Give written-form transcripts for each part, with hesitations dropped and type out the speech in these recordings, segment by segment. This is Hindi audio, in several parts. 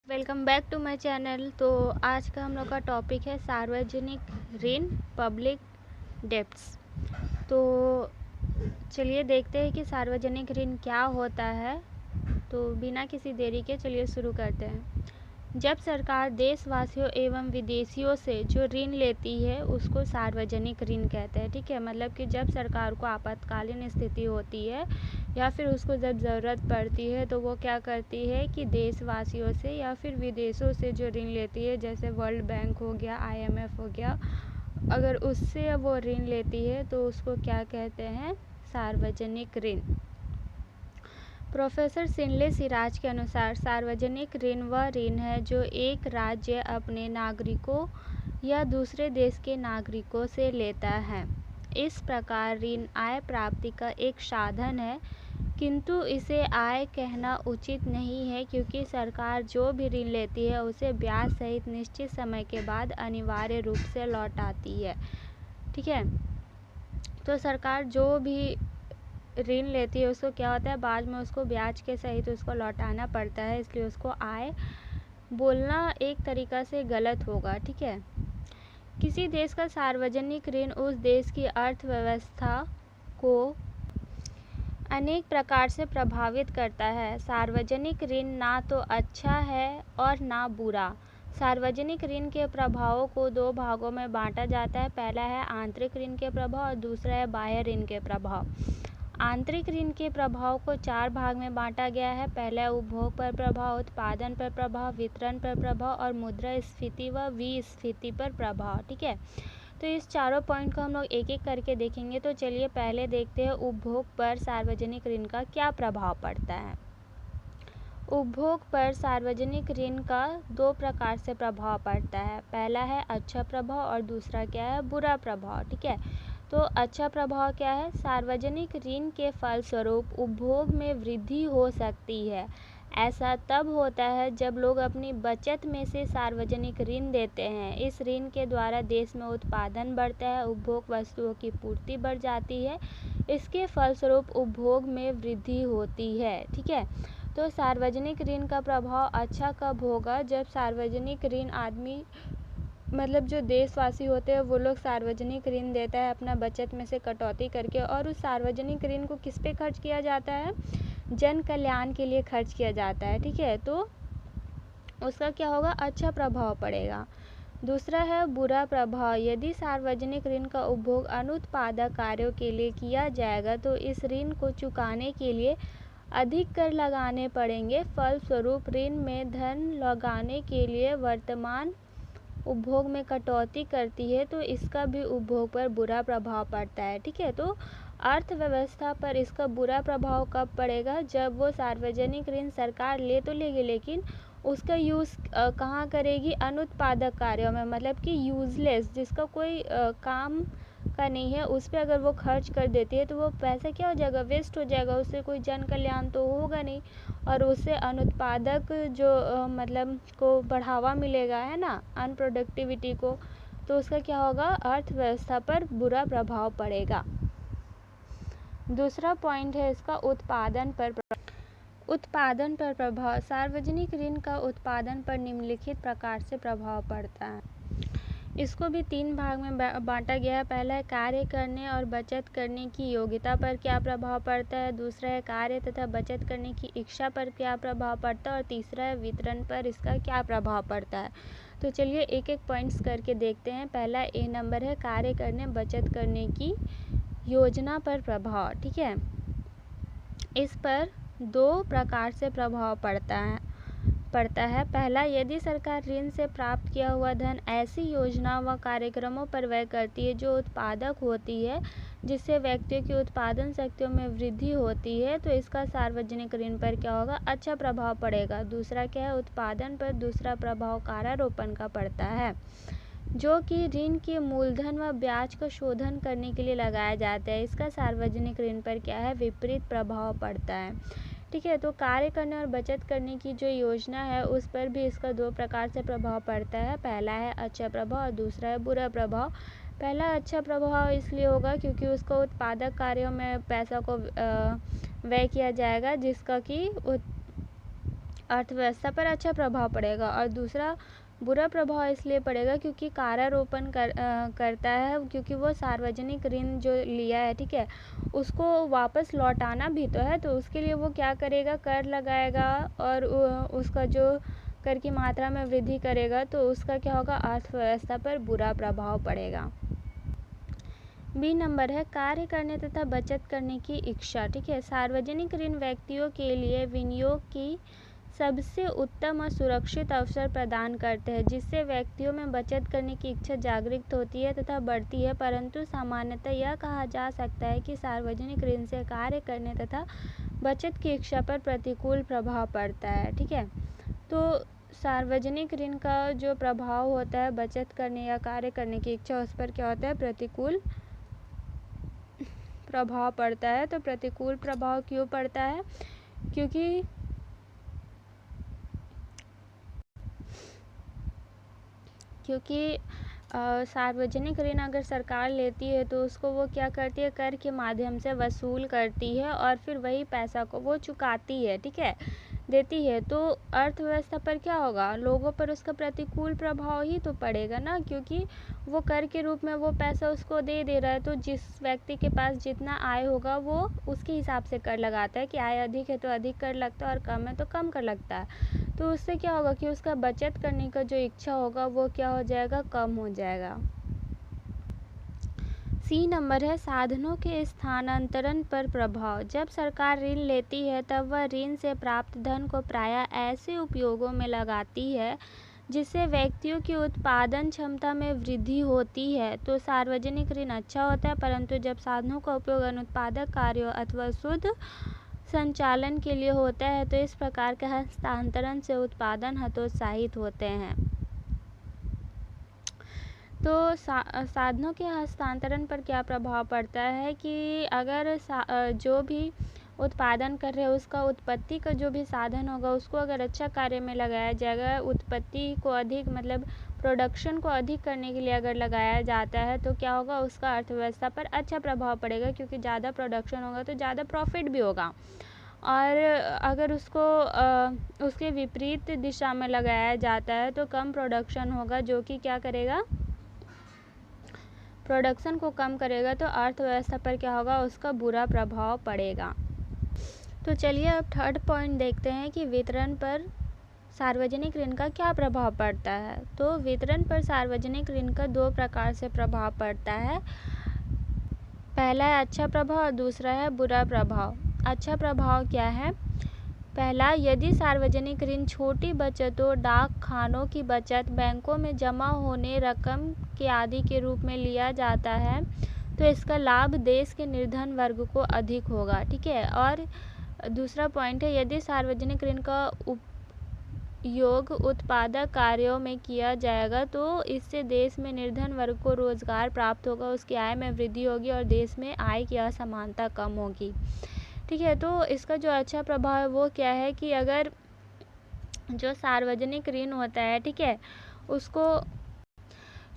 Welcome back to my channel. तो आज का हम लोग का टॉपिक है सार्वजनिक ऋण, पब्लिक डेब्ट्स। तो चलिए देखते हैं कि सार्वजनिक ऋण क्या होता है। तो बिना किसी देरी के चलिए शुरू करते हैं। जब सरकार देशवासियों एवं विदेशियों से जो ऋण लेती है उसको सार्वजनिक ऋण कहते हैं। ठीक है, मतलब कि जब सरकार को आपातकालीन स्थिति होती है या फिर उसको जब ज़रूरत पड़ती है तो वो क्या करती है कि देशवासियों से या फिर विदेशों से जो ऋण लेती है, जैसे वर्ल्ड बैंक हो गया, IMF हो गया, अगर उससे वो ऋण लेती है तो उसको क्या कहते हैं? सार्वजनिक ऋण। प्रोफेसर सिनले सिराज के अनुसार सार्वजनिक ऋण वह ऋण है जो एक राज्य अपने नागरिकों या दूसरे देश के नागरिकों से लेता है। इस प्रकार ऋण आय प्राप्ति का एक साधन है, किंतु इसे आय कहना उचित नहीं है क्योंकि सरकार जो भी ऋण लेती है उसे ब्याज सहित निश्चित समय के बाद अनिवार्य रूप से लौटाती है। ठीक है, तो सरकार जो भी ऋण लेती है उसको क्या होता है, बाद में उसको ब्याज के सहित उसको लौटाना पड़ता है, इसलिए उसको आय बोलना एक तरीक़ा से गलत होगा। ठीक है, किसी देश का सार्वजनिक ऋण उस देश की अर्थव्यवस्था को अनेक प्रकार से प्रभावित करता है। सार्वजनिक ऋण ना तो अच्छा है और ना बुरा। सार्वजनिक ऋण के प्रभावों को दो भागों में बांटा जाता है। पहला है आंतरिक ऋण के प्रभाव और दूसरा है बाह्य ऋण के प्रभाव। आंतरिक ऋण के प्रभाव को चार भाग में बांटा गया है। पहला उपभोग पर प्रभाव, उत्पादन पर प्रभाव, वितरण पर प्रभाव और मुद्रास्फीति व विस्फीति पर प्रभाव। ठीक है, तो इस चारों पॉइंट को हम लोग एक एक करके देखेंगे। तो चलिए पहले देखते हैं उपभोग पर सार्वजनिक ऋण का क्या प्रभाव पड़ता है। उपभोग पर सार्वजनिक ऋण का दो प्रकार से प्रभाव पड़ता है। पहला है अच्छा प्रभाव और दूसरा क्या है? बुरा प्रभाव। ठीक है, तो अच्छा प्रभाव क्या है? सार्वजनिक ऋण के फलस्वरूप उपभोग में वृद्धि हो सकती है। ऐसा तब होता है जब लोग अपनी बचत में से सार्वजनिक ऋण देते हैं। इस ऋण के द्वारा देश में उत्पादन बढ़ता है, उपभोग वस्तुओं की पूर्ति बढ़ जाती है, इसके फलस्वरूप उपभोग में वृद्धि होती है। ठीक है, तो सार्वजनिक ऋण का प्रभाव अच्छा कब होगा? जब सार्वजनिक ऋण आदमी मतलब जो देशवासी होते हैं वो लोग सार्वजनिक ऋण देता है अपना बचत में से कटौती करके, और उस सार्वजनिक ऋण को किस पे खर्च किया जाता है? जन कल्याण के लिए खर्च किया जाता है। ठीक है, तो उसका क्या होगा? अच्छा प्रभाव पड़ेगा। दूसरा है बुरा प्रभाव। यदि सार्वजनिक ऋण का उपभोग अनुत्पादक कार्यों के लिए किया जाएगा तो इस ऋण को चुकाने के लिए अधिक कर लगाने पड़ेंगे। फलस्वरूप ऋण में धन लगाने के लिए वर्तमान उपभोग में कटौती करती है, तो इसका भी उपभोग पर बुरा प्रभाव पड़ता है। ठीक है, तो अर्थव्यवस्था पर इसका बुरा प्रभाव कब पड़ेगा? जब वो सार्वजनिक ऋण सरकार ले तो लेगी लेकिन उसका यूज़ कहाँ करेगी? अनुत्पादक कार्यों में, मतलब कि यूज़लेस, जिसका कोई काम का नहीं है, उस पर अगर वो खर्च कर देती है तो वो पैसा क्या हो जाएगा? वेस्ट हो जाएगा, उससे कोई जन कल्याण तो होगा नहीं, और उससे अनुत्पादक जो मतलब को बढ़ावा मिलेगा, है ना, अनप्रोडक्टिविटी को, तो उसका क्या होगा? अर्थव्यवस्था पर बुरा प्रभाव पड़ेगा। दूसरा पॉइंट है इसका उत्पादन पर प्रभाव। सार्वजनिक ऋण का उत्पादन पर निम्नलिखित प्रकार से प्रभाव पड़ता है। इसको भी तीन भाग में बांटा गया है। पहला है कार्य करने और बचत करने की योग्यता पर क्या प्रभाव पड़ता है। दूसरा है कार्य तथा बचत करने की इच्छा पर क्या प्रभाव पड़ता है, और तीसरा है वितरण पर इसका क्या प्रभाव पड़ता है। तो चलिए एक एक पॉइंट्स करके देखते हैं। पहला ए नंबर है कार्य करने बचत करने की योजना पर प्रभाव। ठीक है, इस पर दो प्रकार से प्रभाव पड़ता है। पहला, यदि सरकार ऋण से प्राप्त किया हुआ धन ऐसी योजना व कार्यक्रमों पर व्यय करती है जो उत्पादक होती है, जिससे व्यक्तियों की उत्पादन शक्तियों में वृद्धि होती है, तो इसका सार्वजनिक ऋण पर क्या होगा? अच्छा प्रभाव पड़ेगा। दूसरा क्या है? उत्पादन पर दूसरा प्रभाव कारारोपण का पड़ता है, जो कि ऋण के मूलधन व ब्याज का शोधन करने के लिए लगाया जाता है। इसका सार्वजनिक ऋण पर क्या है? विपरीत प्रभाव पड़ता है। ठीक है, तो कार्य करने और बचत करने की जो योजना है उस पर भी इसका दो प्रकार से प्रभाव पड़ता है। पहला है अच्छा प्रभाव और दूसरा है बुरा प्रभाव। पहला अच्छा प्रभाव इसलिए होगा क्योंकि उसको उत्पादक कार्यों में पैसा को व्यय किया जाएगा, जिसका कि अर्थव्यवस्था पर अच्छा प्रभाव पड़ेगा। और दूसरा बुरा प्रभाव इसलिए पड़ेगा क्योंकि कारारोपण करता है, क्योंकि वो सार्वजनिक ऋण जो लिया है, ठीक है, उसको वापस लौटाना भी तो है, तो उसके लिए वो क्या करेगा, कर लगाएगा और उसका जो कर की मात्रा में वृद्धि करेगा, तो उसका क्या होगा, अर्थव्यवस्था पर बुरा प्रभाव पड़ेगा। बी नंबर है कार्य करने तथा बचत करने की इच्छा, ठीक है। सार्वजनिक ऋण व्यक्तियों के लिए विनियोग की सबसे उत्तम और सुरक्षित अवसर प्रदान करते हैं, जिससे व्यक्तियों में बचत करने की इच्छा जागृत होती है तथा बढ़ती है। परंतु सामान्यतः यह कहा जा सकता है कि सार्वजनिक ऋण से कार्य करने तथा बचत की इच्छा पर प्रतिकूल प्रभाव पड़ता है, ठीक है। तो सार्वजनिक ऋण का जो प्रभाव होता है बचत करने या कार्य करने की इच्छा, उस पर क्या होता है, प्रतिकूल प्रभाव पड़ता है। तो प्रतिकूल प्रभाव क्यों पड़ता है, क्योंकि सार्वजनिक ऋण अगर सरकार लेती है तो उसको वो क्या करती है, कर के माध्यम से वसूल करती है और फिर वही पैसा को वो चुकाती है, ठीक है, देती है। तो अर्थव्यवस्था पर क्या होगा, लोगों पर उसका प्रतिकूल प्रभाव ही तो पड़ेगा ना, क्योंकि वो कर के रूप में वो पैसा उसको दे रहा है। तो जिस व्यक्ति के पास जितना आय होगा वो उसके हिसाब से कर लगाता है, कि आय अधिक है तो अधिक कर लगता है और कम है तो कम कर लगता है। तो उससे क्या होगा कि उसका बचत करने का जो इच्छा होगा वो क्या हो जाएगा, कम हो जाएगा। सी नंबर है साधनों के स्थानांतरण पर प्रभाव। जब सरकार ऋण लेती है तब वह ऋण से प्राप्त धन को प्रायः ऐसे उपयोगों में लगाती है जिससे व्यक्तियों की उत्पादन क्षमता में वृद्धि होती है। तो सार्वजनिक ऋण अच्छा होता है, परंतु जब साधनों का उपयोग अनुत्पादक कार्यों अथवा शुद्ध संचालन के लिए होता है तो इस प्रकार के हस्तांतरण से उत्पादन हतोत्साहित होते हैं। तो साधनों के हस्तांतरण पर क्या प्रभाव पड़ता है कि अगर जो भी उत्पादन कर रहे हैं उसका उत्पत्ति का जो भी साधन होगा उसको अगर अच्छा कार्य में लगाया जाएगा, उत्पत्ति को अधिक मतलब प्रोडक्शन को अधिक करने के लिए अगर लगाया जाता है तो क्या होगा, उसका अर्थव्यवस्था पर अच्छा प्रभाव पड़ेगा, क्योंकि ज़्यादा प्रोडक्शन होगा तो ज़्यादा प्रॉफिट भी होगा। और अगर उसको उसके विपरीत दिशा में लगाया जाता है तो कम प्रोडक्शन होगा, जो कि क्या करेगा, प्रोडक्शन को कम करेगा, तो अर्थव्यवस्था पर क्या होगा, उसका बुरा प्रभाव पड़ेगा। तो चलिए अब थर्ड पॉइंट देखते हैं कि वितरण पर सार्वजनिक ऋण का क्या प्रभाव पड़ता है। तो वितरण पर सार्वजनिक ऋण का दो प्रकार से प्रभाव पड़ता है। पहला है अच्छा प्रभाव और दूसरा है बुरा प्रभाव। अच्छा प्रभाव क्या है, पहला, यदि सार्वजनिक ऋण छोटी बचतों, डाक खानों की बचत, बैंकों में जमा होने रकम के आदि के रूप में लिया जाता है तो इसका लाभ देश के निर्धन वर्ग को अधिक होगा, ठीक है। और दूसरा पॉइंट है, यदि सार्वजनिक ऋण का उपयोग उत्पादक कार्यों में किया जाएगा तो इससे देश में निर्धन वर्ग को रोजगार प्राप्त होगा, उसकी आय में वृद्धि होगी और देश में आय की असमानता कम होगी, ठीक है। तो इसका जो अच्छा प्रभाव है वो क्या है कि अगर जो सार्वजनिक ऋण होता है, ठीक है, उसको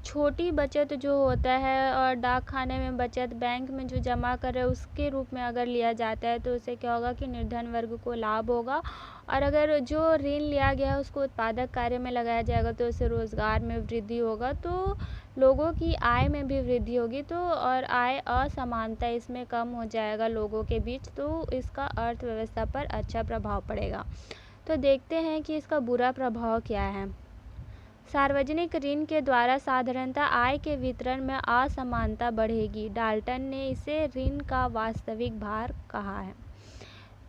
छोटी बचत जो होता है और डाक खाने में बचत, बैंक में जो जमा कर रहे हैं उसके रूप में अगर लिया जाता है तो उससे क्या होगा कि निर्धन वर्ग को लाभ होगा। और अगर जो ऋण लिया गया है उसको उत्पादक कार्य में लगाया जाएगा तो उससे रोजगार में वृद्धि होगा, तो लोगों की आय में भी वृद्धि होगी, तो और आय असमानता इसमें कम हो जाएगा लोगों के बीच, तो इसका अर्थव्यवस्था पर अच्छा प्रभाव पड़ेगा। तो देखते हैं कि इसका बुरा प्रभाव क्या है। सार्वजनिक ऋण के द्वारा साधारणतः आय के वितरण में असमानता बढ़ेगी। डाल्टन ने इसे ऋण का वास्तविक भार कहा है।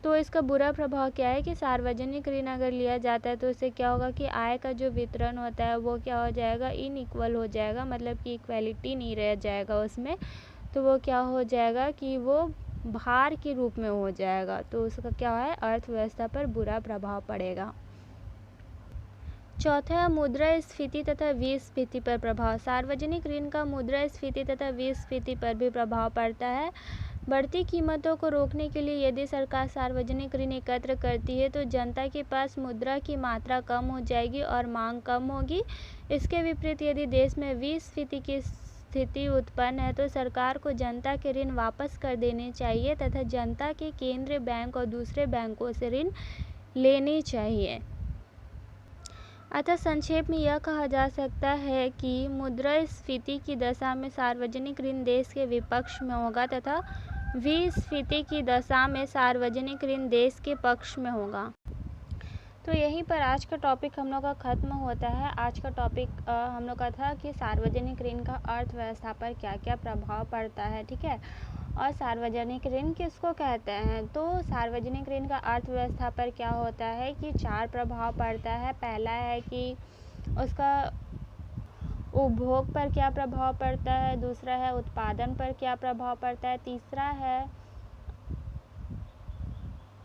तो इसका बुरा प्रभाव क्या है कि सार्वजनिक ऋण अगर लिया जाता है तो इससे क्या होगा कि आय का जो वितरण होता है वो क्या हो जाएगा, इनइक्वल हो जाएगा, मतलब कि इक्वलिटी नहीं रह जाएगा उसमें, तो वो क्या हो जाएगा कि वो भार के रूप में हो जाएगा, तो उसका क्या है, अर्थव्यवस्था पर बुरा प्रभाव पड़ेगा। चौथा, मुद्रास्फीति तथा विस्फीति पर प्रभाव। सार्वजनिक ऋण का मुद्रास्फीति तथा विस्फीति पर भी प्रभाव पड़ता है। बढ़ती कीमतों को रोकने के लिए यदि सरकार सार्वजनिक ऋण एकत्र करती है तो जनता के पास मुद्रा की मात्रा कम हो जाएगी और मांग कम होगी। इसके विपरीत यदि देश में विस्फीति की स्थिति उत्पन्न है तो सरकार को जनता के ऋण वापस कर देने चाहिए तथा जनता के केंद्रीय बैंक और दूसरे बैंकों से ऋण लेनी चाहिए। अतः संक्षेप में यह कहा जा सकता है कि मुद्रास्फीति की दशा में सार्वजनिक ऋण देश के विपक्ष में होगा तथा विस्फीति की दशा में सार्वजनिक ऋण देश के पक्ष में होगा। तो यहीं पर आज का टॉपिक हम लोग का ख़त्म होता है। आज का टॉपिक हम लोग का था कि सार्वजनिक ऋण का अर्थव्यवस्था पर क्या क्या प्रभाव पड़ता है, ठीक है, और सार्वजनिक ऋण किसको कहते हैं। तो सार्वजनिक ऋण का अर्थव्यवस्था पर क्या होता है कि 4 प्रभाव पड़ता है। पहला है कि उसका उपभोग पर क्या प्रभाव पड़ता है, दूसरा है उत्पादन पर क्या प्रभाव पड़ता है, तीसरा है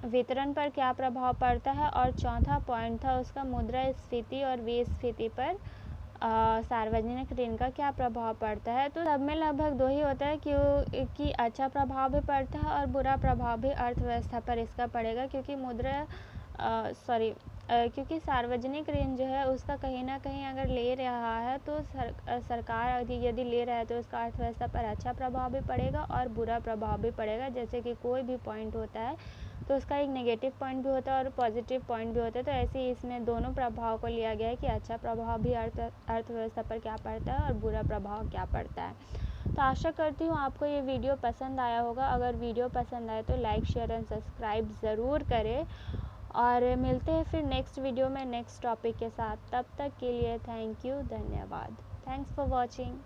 वितरण पर क्या प्रभाव पड़ता है, और चौथा पॉइंट था उसका मुद्रास्फीति और विस्फीति पर सार्वजनिक ऋण का क्या प्रभाव पड़ता है। तो सब में लगभग 2 ही होता है कि अच्छा प्रभाव भी पड़ता है और बुरा प्रभाव भी अर्थव्यवस्था पर इसका पड़ेगा, क्योंकि क्योंकि सार्वजनिक ऋण जो है उसका कहीं ना कहीं अगर ले रहा है तो सरकार यदि ले रहा है तो उसका अर्थव्यवस्था पर अच्छा प्रभाव भी पड़ेगा और बुरा प्रभाव भी पड़ेगा। जैसे कि कोई भी पॉइंट होता है तो उसका एक नेगेटिव पॉइंट भी होता है और पॉजिटिव पॉइंट भी होता है। तो ऐसे ही इसमें दोनों प्रभाव को लिया गया है कि अच्छा प्रभाव भी अर्थव्यवस्था पर क्या पड़ता है और बुरा प्रभाव क्या पड़ता है। तो आशा करती हूँ आपको ये वीडियो पसंद आया होगा। अगर वीडियो पसंद आए तो लाइक शेयर एंड सब्सक्राइब ज़रूर करें और मिलते हैं फिर नेक्स्ट वीडियो में नेक्स्ट टॉपिक के साथ। तब तक के लिए थैंक यू, धन्यवाद। Thanks for watching.